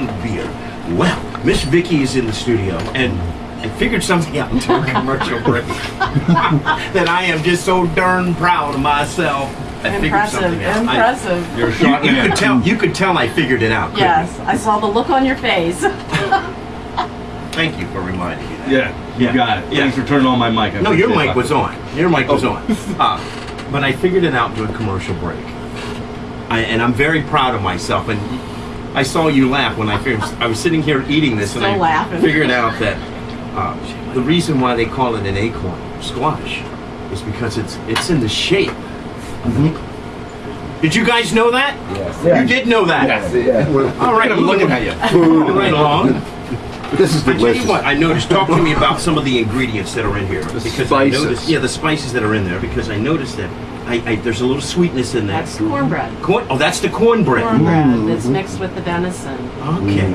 refreshing beer. Well, Miss Vicky is in the studio, and I figured something out during commercial break that I am just so darn proud of myself. I figured something out. Impressive. You could tell I figured it out. Yes, I saw the look on your face. Thank you for reminding me that. Yeah, you got it. Thanks for turning on my mic. No, your mic was on. Your mic was on. But I figured it out during commercial break. And I'm very proud of myself. And I saw you laugh when I was sitting here eating this, and I figured out that the reason why they call it an acorn squash is because it's in the shape. Mm-hmm. Did you guys know that? Yes. You did know that? Yes. All right, I'm looking at you. Moving right along. This is delicious. I tell you what, I noticed. Talk to me about some of the ingredients that are in here. The because spices. I noticed, the spices that are in there. Because I noticed that there's a little sweetness in there. That's cornbread. Oh, that's the cornbread. Cornbread that's mixed with the venison. Okay.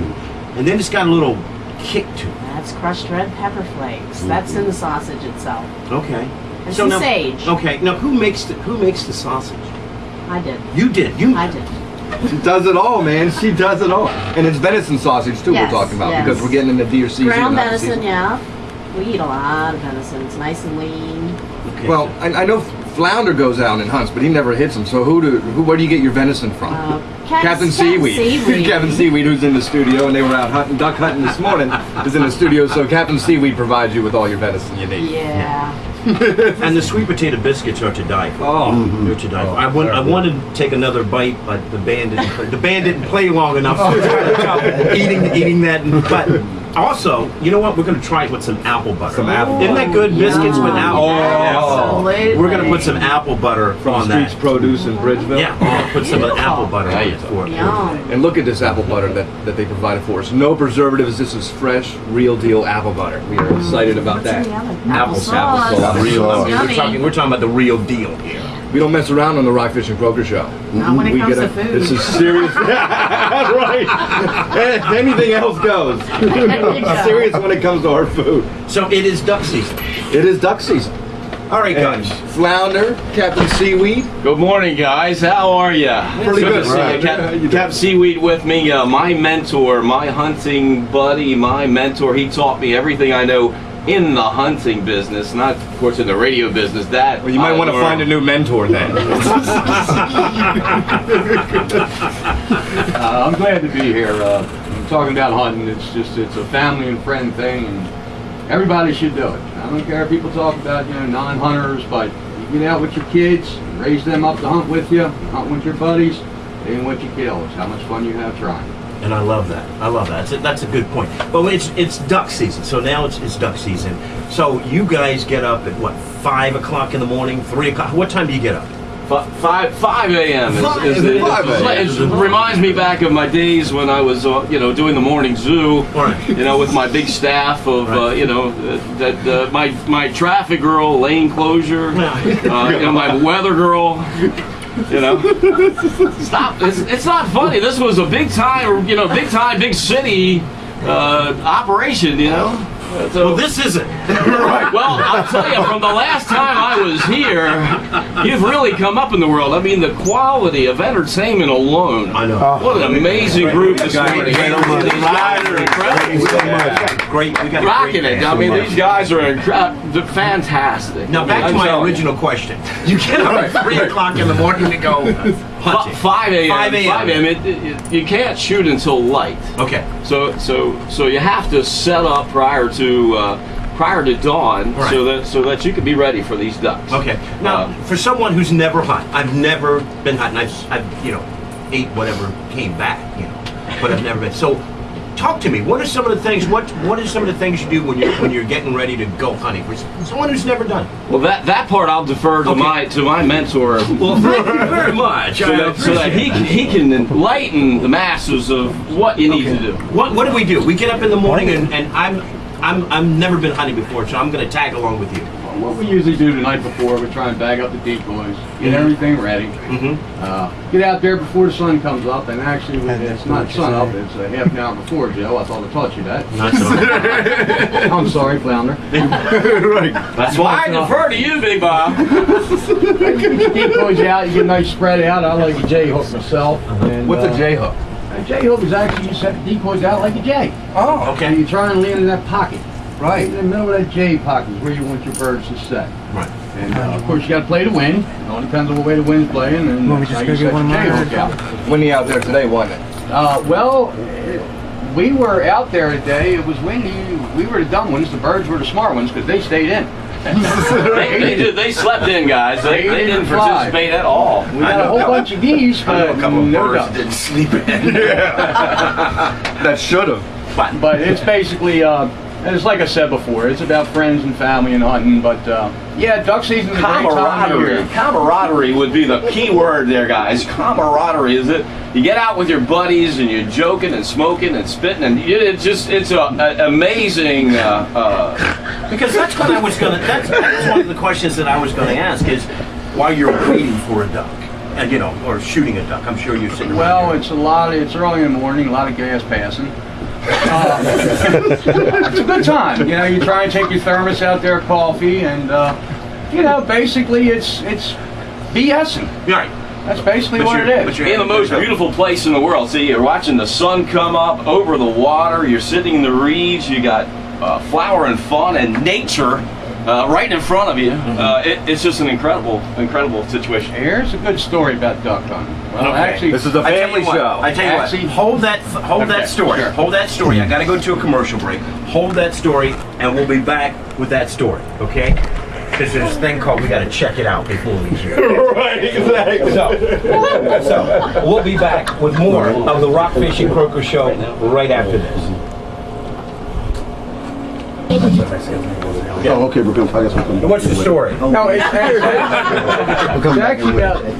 And then it's got a little kick to it. That's crushed red pepper flakes. That's in the sausage itself. Okay. And some sage. Okay. Now, who makes the sausage? I did. You did. I did. She does it all, man. She does it all. And it's venison sausage, too, Yes, we're talking about. yes. Because we're getting into deer season. Ground and hunting venison, season. yeah. We eat a lot of venison. It's nice and lean. Okay. Well, I know Flounder goes out and hunts, but he never hits them. So where do you get your venison from? Captain Seaweed. Captain Seaweed, who's in the studio, and they were out duck hunting this morning, is in the studio. So Captain Seaweed provides you with all your venison you need. Yeah. And the sweet potato biscuits are to die for. Oh. They're to die for. I wanted to take another bite, but the band didn't play long enough. So eating that. But also, you know what? We're going to try it with some apple butter. Some apple Isn't that good? Biscuits with apple. Absolutely. We're going to put some apple butter on Streets that. Produce in Bridgeville. Yeah, we'll put some apple butter on it for it. Yum. And look at this apple butter that they provided for us. No preservatives. This is fresh, real deal apple butter. We are excited about What's in that. the oven? Applesauce. Real. I mean, Yummy. we're talking about the real deal here. We don't mess around on the Rockfish and Croaker show. Not when it We comes get to a- food. This is serious. Right. Anything else goes. Serious when it comes to our food. So it is duck season. It is duck season. All right, guys. Flounder, Captain Seaweed. Good morning, guys. How are you? Pretty good, to see right. you. Cap Seaweed with me, my mentor, my hunting buddy, my mentor. He taught me everything I know in the hunting business, not, of course, in the radio business. That Well, you might want to find a new mentor then. I'm glad to be here. Talking about hunting, it's a family and friend thing, and everybody should do it. I don't care if people talk about non-hunters, but you get out with your kids, raise them up to hunt with you, hunt with your buddies, and what you kill is how much fun you have trying. And I love that. That's a good point. But it's duck season, so now it's duck season. So you guys get up at what, 5 o'clock in the morning, 3 o'clock? What time do you get up? 5 a.m. It reminds me back of my days when I was, doing the morning zoo. Right. With my big staff of, my traffic girl, lane closure, my weather girl. Stop! It's not funny. This was a big time, big city operation. So, Well, this isn't. right. Well, I'll tell you, from the last time I was here, you've really come up in the world. I mean, the quality of entertainment alone. I know. What an amazing group this morning. These guys are incredible. Great. We got Rocking it. I mean, these guys are fantastic. Now back to my original question. You get up at 3 o'clock in the morning to go hunting. 5 a.m. 5 a.m. You can't shoot until light. Okay. So you have to set up prior to dawn, Right. so that you can be ready for these ducks. Okay. Now, for someone who's never hunted, I've never been hunting. I've ate whatever came back, but I've never been. So, talk to me. What are some of the things? What are some of the things you do when you're getting ready to go hunting? For someone who's never done it. Well, that part I'll defer to my mentor. Well, thank you very much. So that he can enlighten the masses of what you need to do. What do we do? We get up in the morning and I've never been hunting before, so I'm going to tag along with you. What we usually do the night before, we try and bag up the decoys, get everything ready, get out there before the sun comes up, and actually it's not sun up, it's a half an hour before, Joe. I thought I taught you that. Not so. I'm sorry, Flounder. Right. That's why I defer to you, Big Bob. Get the decoys out, you get a nice spread out. I like a J-hook myself. And, What's a J-hook? A J-hook is actually you set the decoys out like a J. Oh, So you try and land in that pocket. Right in the middle of that J pocket is where you want your birds to set. Right. And of course you got to play the wind. It all depends on the way the wind's playing, and Well, we that's just how you gotta get set one your more. J-hook out. Windy out there today, wasn't it? Well, we were out there today. It was windy. We were the dumb ones. The birds were the smart ones because they stayed in. They slept in, guys. They didn't fly. participate at all. We got a whole bunch of geese, I know but a couple of no birds ducks. didn't sleep in. That should have. But it's basically, and it's like I said before, it's about friends and family and hunting. But yeah, duck season is a great time of year. Camaraderie would be the key word there, guys. Camaraderie is it? You get out with your buddies and you're joking and smoking and spitting, and it's an amazing. Because that's what I was gonna. That's one of the questions that I was gonna ask is while you're waiting for a duck, and or shooting a duck. I'm sure you're sitting. Well, it's it's early in the morning, a lot of gas passing. It's a good time. You try and take your thermos out there, coffee, and basically it's BSing. Right. That's basically what it is. In the most beautiful place in the world. See, you're watching the sun come up over the water. You're sitting in the reeds. You got flower and fauna and nature right in front of you. It's just an incredible situation. Here's a good story about duck hunting. Well, Okay. actually, This is a I tell family you what, show. I tell you Actually- what. Hold that story. Sure. Hold that story. I got to go to a commercial break. Hold that story, and we'll be back with that story. Okay? Because there's this thing called we got to check it out before we hear. Right, exactly. So we'll be back with more of the Rockfish and Croaker show right after this. Oh, okay, we're going to, I guess we're going to. What's the story? no, it's actually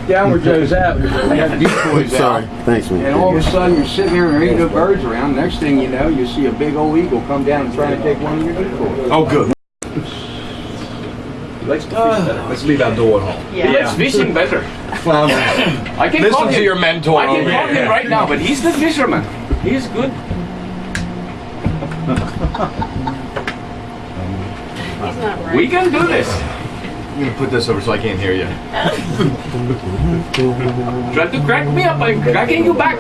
down where Joe's at. We have decoys out. Sorry, thanks, man. And all of a sudden, you're sitting there and there ain't no birds around. Next thing you know, you see a big old eagle come down and try to take one of your decoys. Oh, good. Let's leave outdoor at home. Yeah. It's fishing better. I can Listen talk to him. your mentor I can over talk here. him right now, but he's the fisherman. He's good. He's not right. We can do this. I'm gonna put this over so I can't hear you. Try to crack me up. I'm cracking you back.